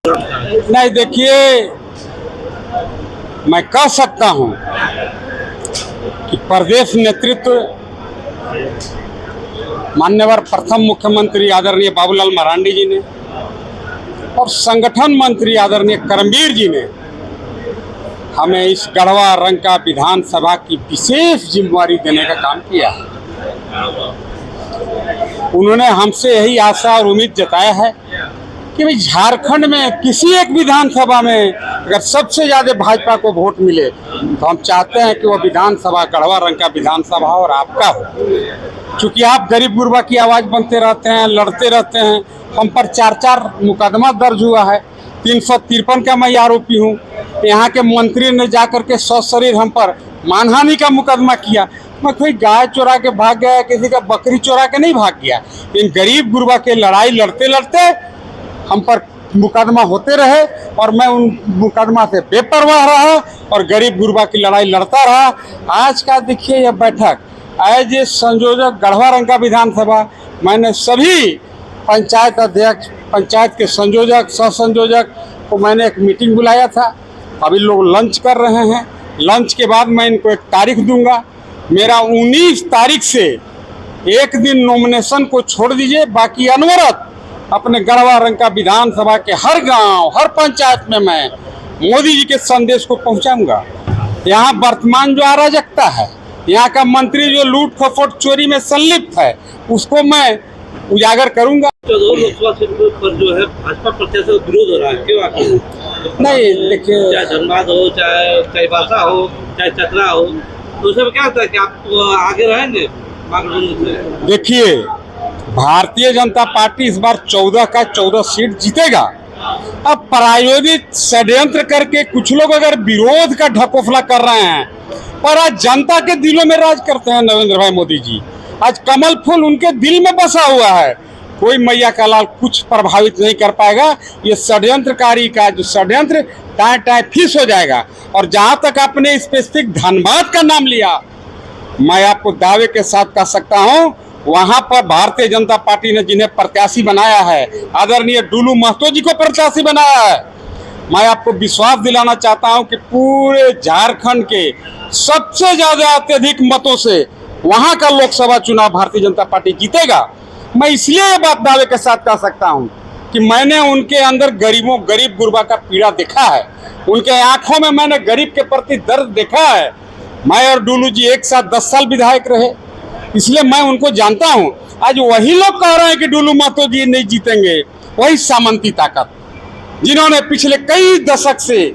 नहीं, देखिए, मैं कह सकता हूं कि प्रदेश नेतृत्व मान्यवर प्रथम मुख्यमंत्री आदरणीय बाबूलाल मरांडी जी ने और संगठन मंत्री आदरणीय करमवीर जी ने हमें इस गढ़वा रंका विधानसभा की विशेष जिम्मेवारी देने का काम किया है। उन्होंने हमसे यही आशा और उम्मीद जताया है कि भाई झारखंड में किसी एक विधानसभा में अगर सबसे ज़्यादा भाजपा को वोट मिले तो हम चाहते हैं कि वह विधानसभा गढ़वा रंका विधानसभा और आपका हो। चूँकि आप गरीब गुरबा की आवाज़ बनते रहते हैं, लड़ते रहते हैं। हम पर 4 मुकदमा दर्ज हुआ है। 353 का मैं आरोपी हूँ। यहाँ के मंत्री ने जाकर के सशरीर हम पर मानहानि का मुकदमा किया। मैं कोई गाय चोरा के भाग गया, किसी का बकरी चोरा के नहीं भाग गया। इन गरीब गुरबा के लड़ाई लड़ते लड़ते हम पर मुकदमा होते रहे और मैं उन मुकदमा से बेपरवाह रहा और गरीब गुरबा की लड़ाई लड़ता रहा। आज का देखिए यह बैठक एज ए संयोजक गढ़वा रंका विधानसभा, मैंने सभी पंचायत अध्यक्ष, पंचायत के संयोजक, सह संयोजक को मैंने एक मीटिंग बुलाया था। अभी लोग लंच कर रहे हैं। लंच के बाद मैं इनको एक तारीख दूंगा। मेरा 19 तारीख से एक दिन नॉमिनेशन को छोड़ दीजिए, बाकी अनवरत अपने गढ़वा रंका विधानसभा के हर गांव, हर पंचायत में मैं मोदी जी के संदेश को पहुंचाऊंगा। यहाँ वर्तमान जो अराजकता है, यहाँ का मंत्री जो लूट खसोट चोरी में संलिप्त है, उसको मैं उजागर करूंगा। लोकसभा सीट पर जो है भाजपा प्रत्याशी का विरोध हो रहा है, क्यों आखिर? नहीं, देखिए, चाहे धनबाद हो, चाहे चाईबासा हो, चाहे चतरा हो, तो उसमें क्या होता है कि आप आगे रहेंगे? देखिए, भारतीय जनता पार्टी इस बार 14 का 14 सीट जीतेगा। अब प्रायोजित षड्यंत्र करके कुछ लोग अगर विरोध का ढकोसला कर रहे हैं, पर आज जनता के दिलों में राज करते हैं नरेंद्र भाई मोदी जी। आज कमल फूल उनके दिल में बसा हुआ है। कोई मैया का लाल कुछ प्रभावित नहीं कर पाएगा। ये षड्यंत्रकारी का जो षड्यंत्र टाए फीस हो जाएगा। और जहां तक आपने स्पेसिफिक धनबाद का नाम लिया, मैं आपको दावे के साथ कह सकता हूं, वहां पर भारतीय जनता पार्टी ने जिन्हें प्रत्याशी बनाया है, आदरणीय डुलू महतो जी को प्रत्याशी बनाया है। मैं आपको विश्वास दिलाना चाहता हूं कि पूरे झारखंड के सबसे ज्यादा अत्यधिक मतों से वहां का लोकसभा चुनाव भारतीय जनता पार्टी जीतेगा। मैं इसलिए ये बात दावे के साथ कह सकता हूं कि मैंने उनके अंदर गरीब गुरबा का पीड़ा देखा है। उनके आंखों में मैंने गरीब के प्रति दर्द देखा है। मैं और डुलू जी एक साथ 10 साल विधायक रहे, इसलिए मैं उनको जानता हूं। आज वही लोग कह रहे हैं कि डुलू महतो जी नहीं जीतेंगे, वही सामंती ताकत जिन्होंने पिछले कई दशक से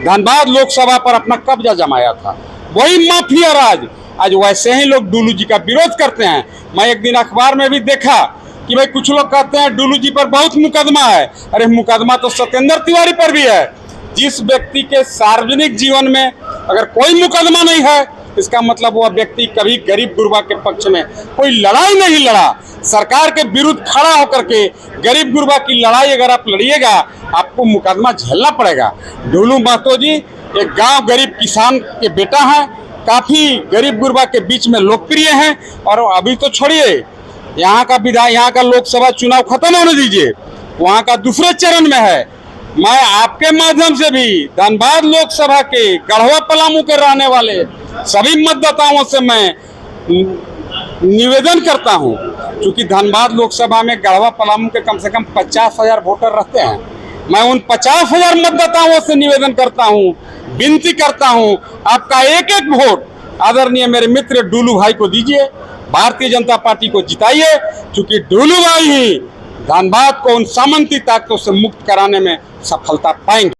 धनबाद लोकसभा पर अपना कब्जा जमाया था, वही माफिया राज, आज वैसे ही लोग डुलू जी का विरोध करते हैं। मैं एक दिन अखबार में भी देखा कि भाई कुछ लोग कहते हैं डुलू जी पर बहुत मुकदमा है। अरे मुकदमा तो सत्येंद्र तिवारी पर भी है। जिस व्यक्ति के सार्वजनिक जीवन में अगर कोई मुकदमा नहीं है, इसका मतलब वह व्यक्ति कभी गरीब गुरबा के पक्ष में कोई लड़ाई नहीं लड़ा। सरकार के विरुद्ध खड़ा होकर के गरीब गुरबा की लड़ाई अगर आप लड़िएगा, आपको मुकदमा झेलना पड़ेगा। डुलू महतो जी एक गांव गरीब किसान के बेटा हैं, काफी गरीब गुरबा के बीच में लोकप्रिय हैं। और अभी तो छोड़िए, यहाँ का लोकसभा चुनाव खत्म होने दीजिए, वहाँ का दूसरे चरण में है। मैं आपके माध्यम से भी धनबाद लोकसभा के गढ़वा पलामू के रहने वाले सभी मतदाताओं से मैं निवेदन करता हूं, क्योंकि धनबाद लोकसभा में गढ़वा पलामू के कम से कम 50,000 वोटर रहते हैं। मैं उन 50,000 मतदाताओं से निवेदन करता हूं, विनती करता हूं, आपका एक एक वोट आदरणीय मेरे मित्र डुलू भाई को दीजिए, भारतीय जनता पार्टी को जिताइए, क्योंकि डुलू भाई ही धनबाद को उन सामंती ताकतों से मुक्त कराने में सफलता पाएंगे।